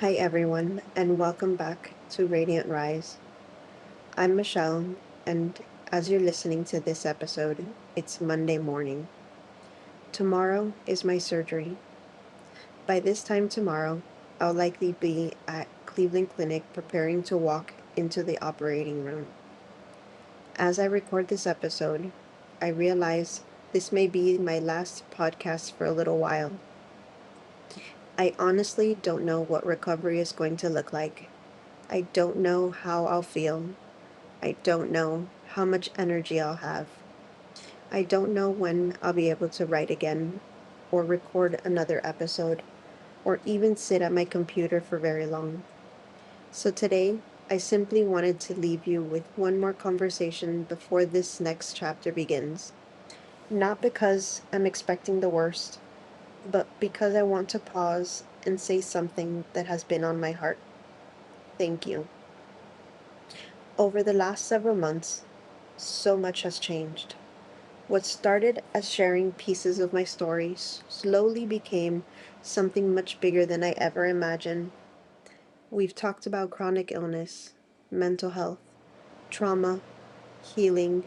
Hi, everyone, and welcome back to Radiant Rise. I'm Michelle, and as you're listening to this episode, it's Monday morning. Tomorrow is my surgery. By this time tomorrow, I'll likely be at Cleveland Clinic preparing to walk into the operating room. As I record this episode, I realize this may be my last podcast for a little while. I honestly don't know what recovery is going to look like. I don't know how I'll feel. I don't know how much energy I'll have. I don't know when I'll be able to write again, or record another episode, or even sit at my computer for very long. So today, I simply wanted to leave you with one more conversation before this next chapter begins. Not because I'm expecting the worst, but because I want to pause and say something that has been on my heart. Thank you. Over the last several months, so much has changed. What started as sharing pieces of my stories slowly became something much bigger than I ever imagined. We've talked about chronic illness, mental health, trauma, healing,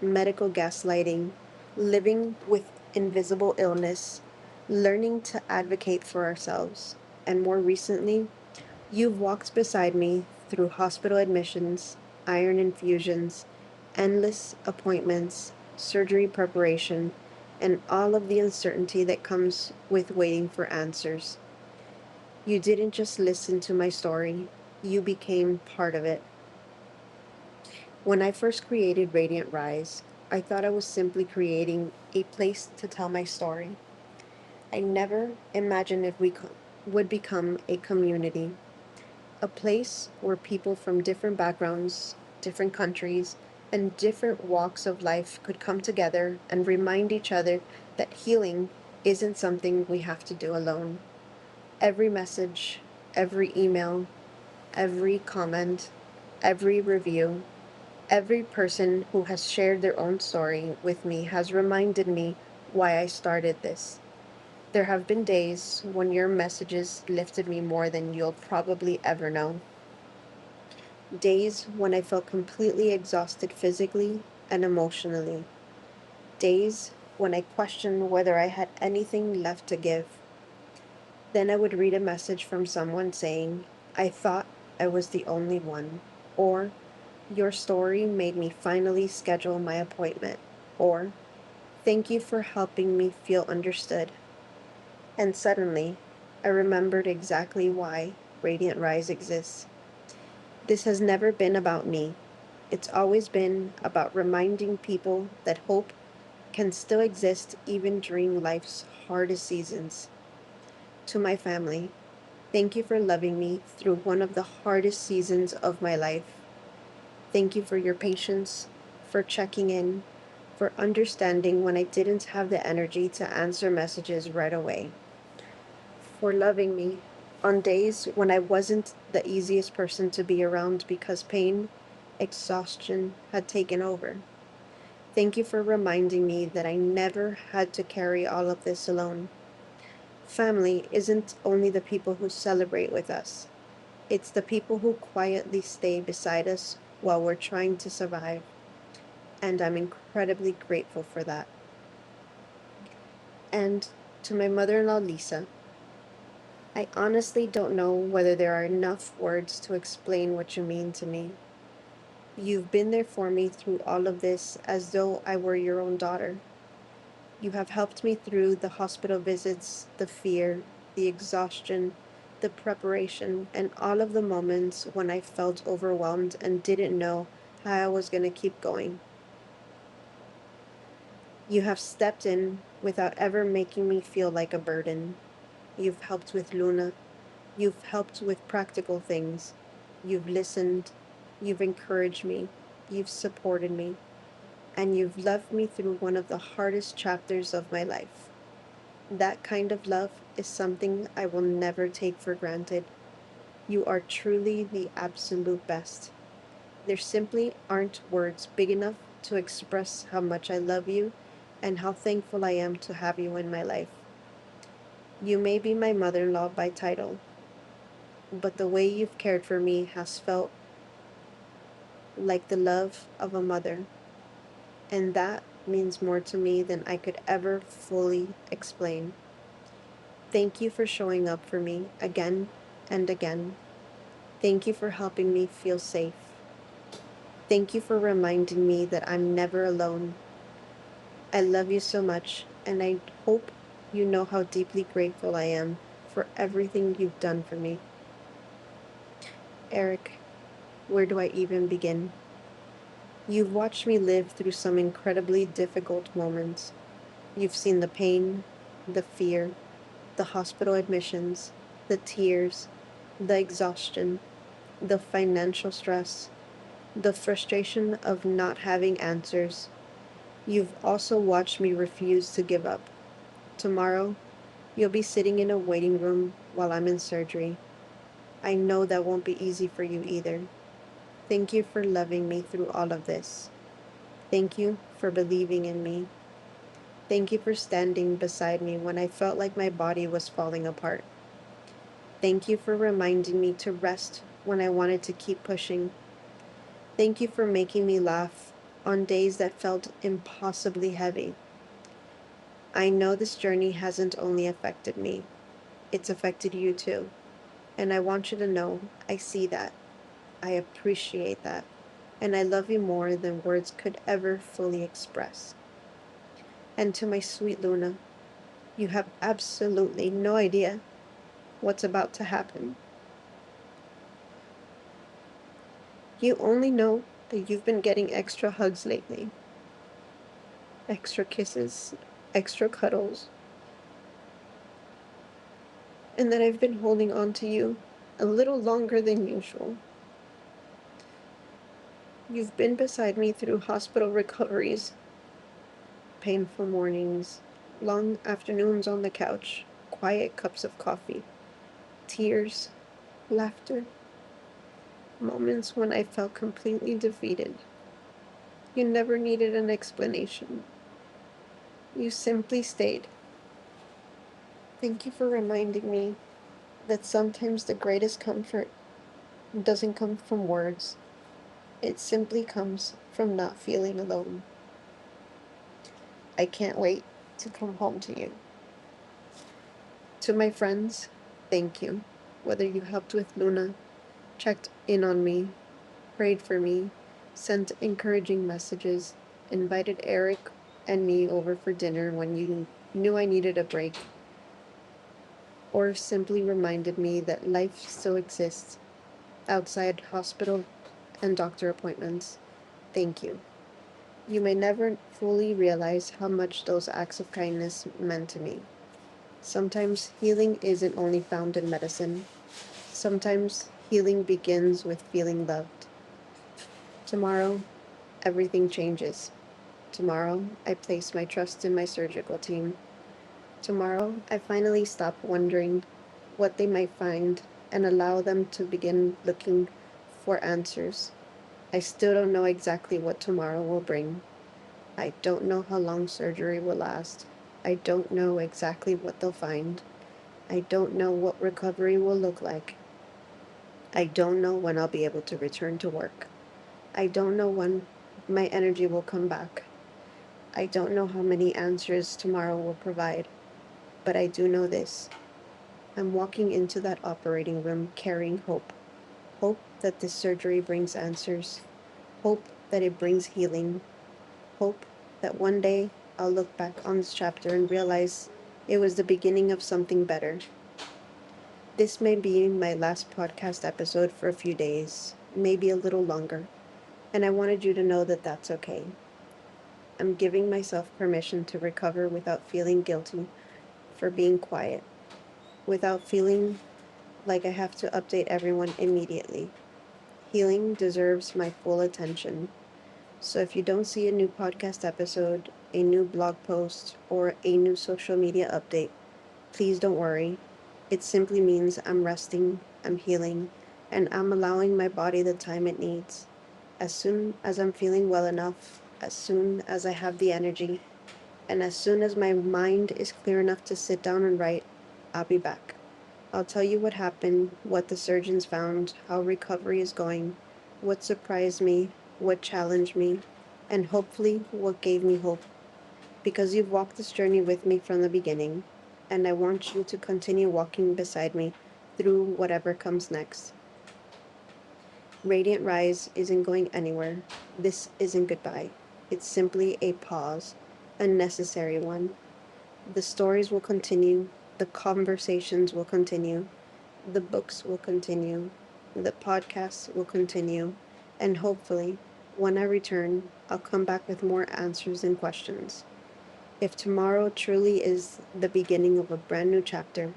medical gaslighting, living with invisible illness, learning to advocate for ourselves, and more recently, you've walked beside me through hospital admissions, iron infusions, endless appointments, surgery preparation, and all of the uncertainty that comes with waiting for answers. You didn't just listen to my story, you became part of it. When I first created Radiant Rise, I thought I was simply creating a place to tell my story. I never imagined would become a community, a place where people from different backgrounds, different countries, and different walks of life could come together and remind each other that healing isn't something we have to do alone. Every message, every email, every comment, every review, every person who has shared their own story with me has reminded me why I started this. There have been days when your messages lifted me more than you'll probably ever know. Days when I felt completely exhausted physically and emotionally. Days when I questioned whether I had anything left to give. Then I would read a message from someone saying, I thought I was the only one. Or, your story made me finally schedule my appointment. Or, thank you for helping me feel understood. And suddenly, I remembered exactly why Radiant Rise exists. This has never been about me. It's always been about reminding people that hope can still exist even during life's hardest seasons. To my family, thank you for loving me through one of the hardest seasons of my life. Thank you for your patience, for checking in, for understanding when I didn't have the energy to answer messages right away, for loving me on days when I wasn't the easiest person to be around because pain, exhaustion had taken over. Thank you for reminding me that I never had to carry all of this alone. Family isn't only the people who celebrate with us, it's the people who quietly stay beside us while we're trying to survive. And I'm incredibly grateful for that. And to my mother in law, Lisa, I honestly don't know whether there are enough words to explain what you mean to me. You've been there for me through all of this as though I were your own daughter. You have helped me through the hospital visits, the fear, the exhaustion, the preparation, and all of the moments when I felt overwhelmed and didn't know how I was going to keep going. You have stepped in without ever making me feel like a burden. You've helped with Luna. You've helped with practical things. You've listened. You've encouraged me. You've supported me. And you've loved me through one of the hardest chapters of my life. That kind of love is something I will never take for granted. You are truly the absolute best. There simply aren't words big enough to express how much I love you and how thankful I am to have you in my life. You may be my mother in law by title, but the way you've cared for me has felt like the love of a mother, and that means more to me than I could ever fully explain. Thank you for showing up for me again and again. Thank you for helping me feel safe. Thank you for reminding me that I'm never alone. I love you so much, and I hope you know how deeply grateful I am for everything you've done for me. Eric, where do I even begin? You've watched me live through some incredibly difficult moments. You've seen the pain, the fear, the hospital admissions, the tears, the exhaustion, the financial stress, the frustration of not having answers. You've also watched me refuse to give up. Tomorrow, you'll be sitting in a waiting room while I'm in surgery. I know that won't be easy for you either. Thank you for loving me through all of this. Thank you for believing in me. Thank you for standing beside me when I felt like my body was falling apart. Thank you for reminding me to rest when I wanted to keep pushing. Thank you for making me laugh on days that felt impossibly heavy. I know this journey hasn't only affected me, it's affected you too. And I want you to know I see that, I appreciate that, and I love you more than words could ever fully express. And to my sweet Luna, you have absolutely no idea what's about to happen. You only know that you've been getting extra hugs lately, extra kisses, extra cuddles, and that I've been holding on to you a little longer than usual. You've been beside me through hospital recoveries, painful mornings, long afternoons on the couch, quiet cups of coffee, tears, laughter, moments when I felt completely defeated. You never needed an explanation. You simply stayed. Thank you for reminding me that sometimes the greatest comfort doesn't come from words, it simply comes from not feeling alone. I can't wait to come home to you. To my friends, thank you. Whether you helped with Luna, checked in on me, prayed for me, sent encouraging messages, invited Eric and me over for dinner when you knew I needed a break, or simply reminded me that life still exists outside hospital and doctor appointments. Thank you. You may never fully realize how much those acts of kindness meant to me. Sometimes healing isn't only found in medicine. Sometimes healing begins with feeling loved. Tomorrow, everything changes. Tomorrow, I place my trust in my surgical team. Tomorrow, I finally stop wondering what they might find and allow them to begin looking for answers. I still don't know exactly what tomorrow will bring. I don't know how long surgery will last. I don't know exactly what they'll find. I don't know what recovery will look like. I don't know when I'll be able to return to work. I don't know when my energy will come back. I don't know how many answers tomorrow will provide. But I do know this. I'm walking into that operating room carrying hope. Hope that this surgery brings answers. Hope that it brings healing. Hope that one day I'll look back on this chapter and realize it was the beginning of something better. This may be my last podcast episode for a few days, maybe a little longer, and I wanted you to know that that's okay. I'm giving myself permission to recover without feeling guilty for being quiet, without feeling like I have to update everyone immediately. Healing deserves my full attention. So if you don't see a new podcast episode, a new blog post, or a new social media update, please don't worry. It simply means I'm resting, I'm healing, and I'm allowing my body the time it needs. As soon as I'm feeling well enough, as soon as I have the energy, and as soon as my mind is clear enough to sit down and write, I'll be back. I'll tell you what happened, what the surgeons found, how recovery is going, what surprised me, what challenged me, and hopefully what gave me hope. Because you've walked this journey with me from the beginning, and I want you to continue walking beside me through whatever comes next. Radiant Rise isn't going anywhere. This isn't goodbye. It's simply a pause, a necessary one. The stories will continue, the conversations will continue, the books will continue, the podcasts will continue, and hopefully, when I return, I'll come back with more answers and questions. If tomorrow truly is the beginning of a brand new chapter,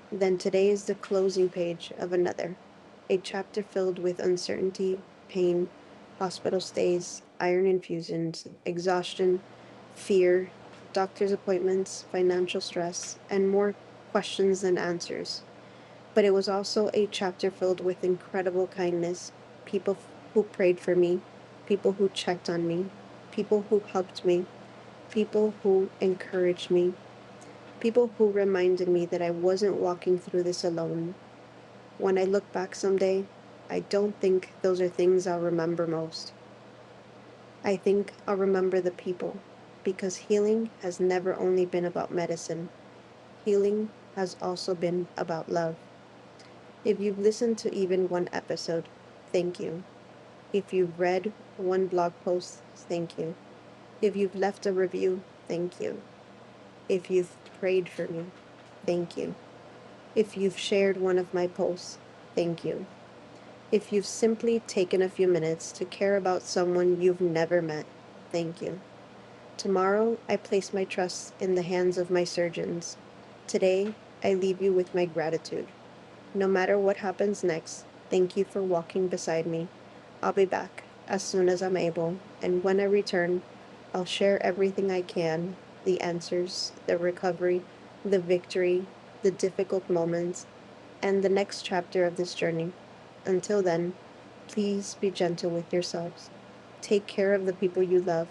then today is the closing page of another. A chapter filled with uncertainty, pain, hospital stays, iron infusions, exhaustion, fear, doctor's appointments, financial stress, and more questions than answers. But it was also a chapter filled with incredible kindness, people who prayed for me, people who checked on me, people who helped me, people who encouraged me, people who reminded me that I wasn't walking through this alone. When I look back someday, I don't think those are things I'll remember most. I think I'll remember the people, because healing has never only been about medicine. Healing has also been about love. If you've listened to even one episode, thank you. If you've read one blog post, thank you. If you've left a review, thank you. If you've prayed for me, thank you. If you've shared one of my posts, thank you. If you've simply taken a few minutes to care about someone you've never met, thank you. Tomorrow, I place my trust in the hands of my surgeons. Today, I leave you with my gratitude. No matter what happens next, thank you for walking beside me. I'll be back as soon as I'm able, and when I return, I'll share everything I can, the answers, the recovery, the victory, the difficult moments, and the next chapter of this journey. Until then, please be gentle with yourselves. Take care of the people you love.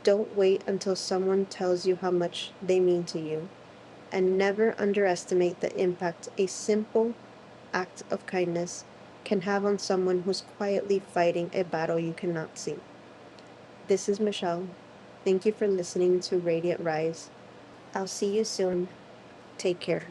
Don't wait until someone tells you how much they mean to you. And never underestimate the impact a simple act of kindness can have on someone who's quietly fighting a battle you cannot see. This is Michelle. Thank you for listening to Radiant Rise. I'll see you soon. Take care.